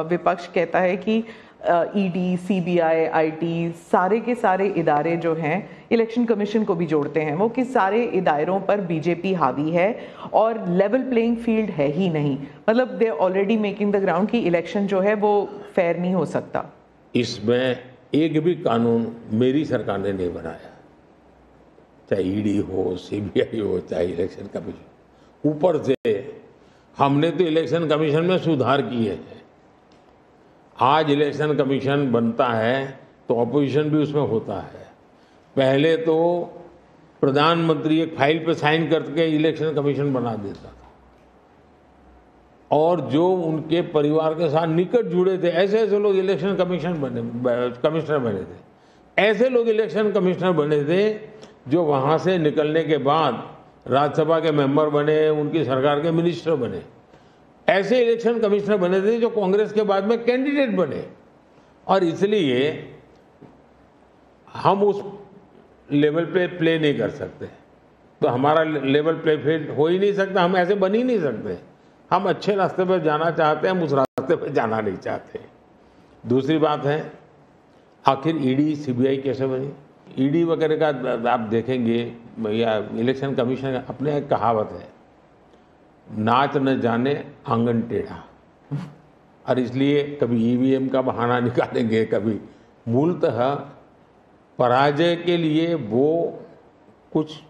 विपक्ष कहता है कि ईडी, सीबीआई, आईटी, सारे के सारे इदारे जो हैं, इलेक्शन कमीशन को भी जोड़ते हैं वो, कि सारे इदारों पर बीजेपी हावी है और लेवल प्लेइंग फील्ड है ही नहीं। मतलब they already making the ground कि इलेक्शन जो है वो फेयर नहीं हो सकता। इसमें एक भी कानून मेरी सरकार ने नहीं बनाया, चाहे ईडी हो, सीबीआई हो, चाहे इलेक्शन कमीशन। ऊपर से हमने तो इलेक्शन कमीशन में सुधार किए हैं। आज इलेक्शन कमीशन बनता है तो ऑपोजिशन भी उसमें होता है। पहले तो प्रधानमंत्री एक फाइल पे साइन करके इलेक्शन कमीशन बना देता था, और जो उनके परिवार के साथ निकट जुड़े थे ऐसे ऐसे लोग इलेक्शन कमिश्नर बने थे। ऐसे लोग इलेक्शन कमिश्नर बने थे जो वहां से निकलने के बाद राज्यसभा के मेंबर बने, उनकी सरकार के मिनिस्टर बने। ऐसे इलेक्शन कमिश्नर बने थे जो कांग्रेस के बाद में कैंडिडेट बने। और इसलिए हम उस लेवल पे प्ले नहीं कर सकते, तो हमारा लेवल प्ले फील्ड हो ही नहीं सकता, हम ऐसे बन ही नहीं सकते। हम अच्छे रास्ते पर जाना चाहते हैं, हम उस रास्ते पर जाना नहीं चाहते। दूसरी बात है, आखिर ईडी सीबीआई कैसे बनी? ईडी वगैरह का आप देखेंगे या इलेक्शन कमीशन, अपने एक कहावत है, नाच न जाने आंगन टेढ़ा। और इसलिए कभी ईवीएम का बहाना निकालेंगे, कभी मूलतः पराजय के लिए वो कुछ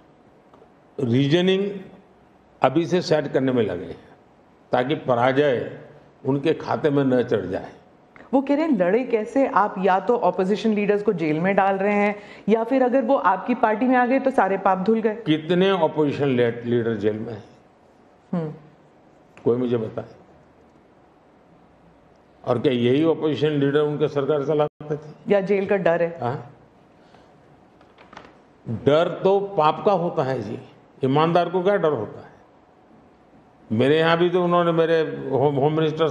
रीजनिंग अभी से सेट करने में लगे हैं ताकि पराजय उनके खाते में न चढ़ जाए। वो कह रहे हैं लड़े कैसे आप? या तो ऑपोजिशन लीडर्स को जेल में डाल रहे हैं, या फिर अगर वो आपकी पार्टी में आ गए तो सारे पाप धुल गए। कितने ऑपोजिशन लीडर जेल में हैं? कोई मुझे बताए। और क्या यही ऑपोजिशन लीडर उनके सरकार चलाते थे? या जेल का डर है? डर तो पाप का होता है जी, ईमानदार को क्या डर होता है? मेरे यहां भी तो उन्होंने मेरे होम मिनिस्टर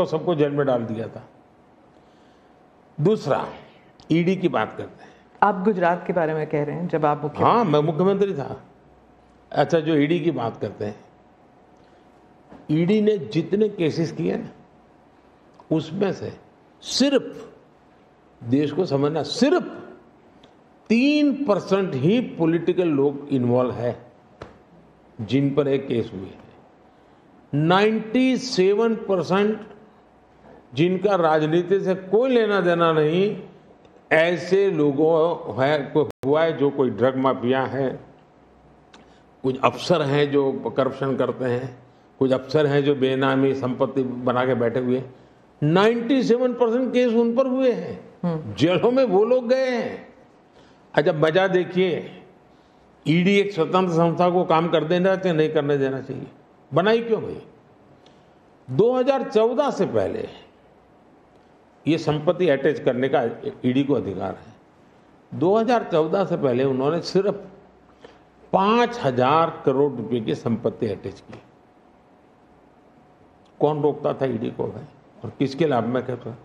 सबको जेल में डाल दिया था। दूसरा, ईडी की बात करते हैं। आप गुजरात के बारे में कह रहे हैं जब आप मुख्यमंत्री? हाँ, मैं मुख्यमंत्री था। अच्छा, जो ईडी की बात करते हैं, ईडी ने जितने केसेस किए ना, उसमें से सिर्फ, देश को समझना, सिर्फ 3% ही पॉलिटिकल लोग इन्वॉल्व है जिन पर एक केस हुए हैं। 97% जिनका राजनीति से कोई लेना देना नहीं, ऐसे लोगों है को हुआ है, जो कोई ड्रग माफिया है, कुछ अफसर हैं जो करप्शन करते हैं, कुछ अफसर हैं जो बेनामी संपत्ति बना के बैठे हुए। 97% केस उन पर हुए हैं, जेलों में वो लोग गए हैं। अच्छा, मजा देखिए, ईडी एक स्वतंत्र संस्था को काम कर देना चाहिए, नहीं करने देना चाहिए? बनाई क्यों भाई? 2014 से पहले ये संपत्ति अटैच करने का ईडी को अधिकार है। 2014 से पहले उन्होंने सिर्फ 5,000 करोड़ रुपए की संपत्ति अटैच की। कौन रोकता था ईडी को भाई? और किसके लाभ में कहता?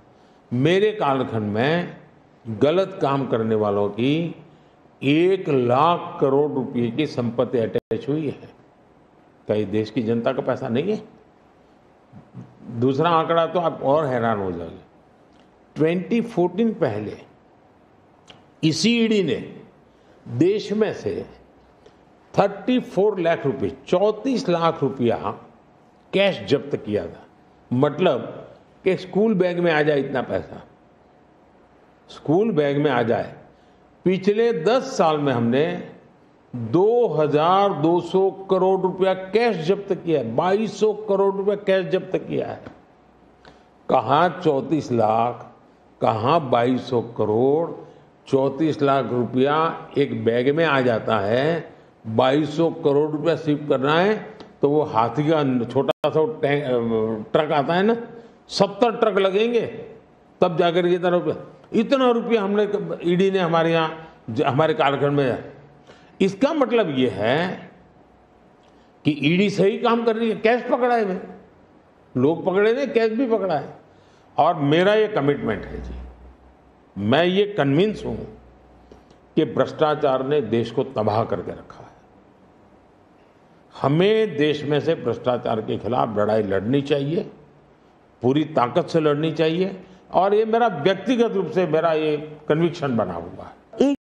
मेरे कालखंड में गलत काम करने वालों की 1 लाख करोड़ रुपए की संपत्ति अटैच हुई है। क्या ये देश की जनता का पैसा नहीं है? दूसरा आंकड़ा तो आप और हैरान हो जाओगे। 2014 पहले इसी ईडी ने देश में से 34 लाख रुपए, 34 लाख रुपया कैश जब्त किया था। मतलब कि स्कूल बैग में आ जाए इतना पैसा, स्कूल बैग में आ जाए। पिछले 10 साल में हमने 2,200 करोड़ रुपया कैश जब्त किया है, 2,200 करोड़ रुपया कैश जब्त किया है। कहाँ 34 लाख, कहाँ 2,200 करोड़? 34 लाख रुपया एक बैग में आ जाता है, 2,200 करोड़ रुपया सीव करना है तो वो हाथी का छोटा सा ट्रक आता है ना, 70 ट्रक लगेंगे तब जाकर इतना रुपया हमने ईडी ने हमारे यहाँ हमारे कालखंड में। इसका मतलब ये है कि ईडी सही काम कर रही है, कैश पकड़ा है भाई, लोग पकड़े नहीं, कैश भी पकड़ा है। और मेरा ये कमिटमेंट है जी, मैं ये कन्विंस हूं कि भ्रष्टाचार ने देश को तबाह करके रखा है। हमें देश में से भ्रष्टाचार के खिलाफ लड़ाई लड़नी चाहिए, पूरी ताकत से लड़नी चाहिए और ये मेरा व्यक्तिगत रूप से मेरा ये कन्विक्शन बना हुआ है।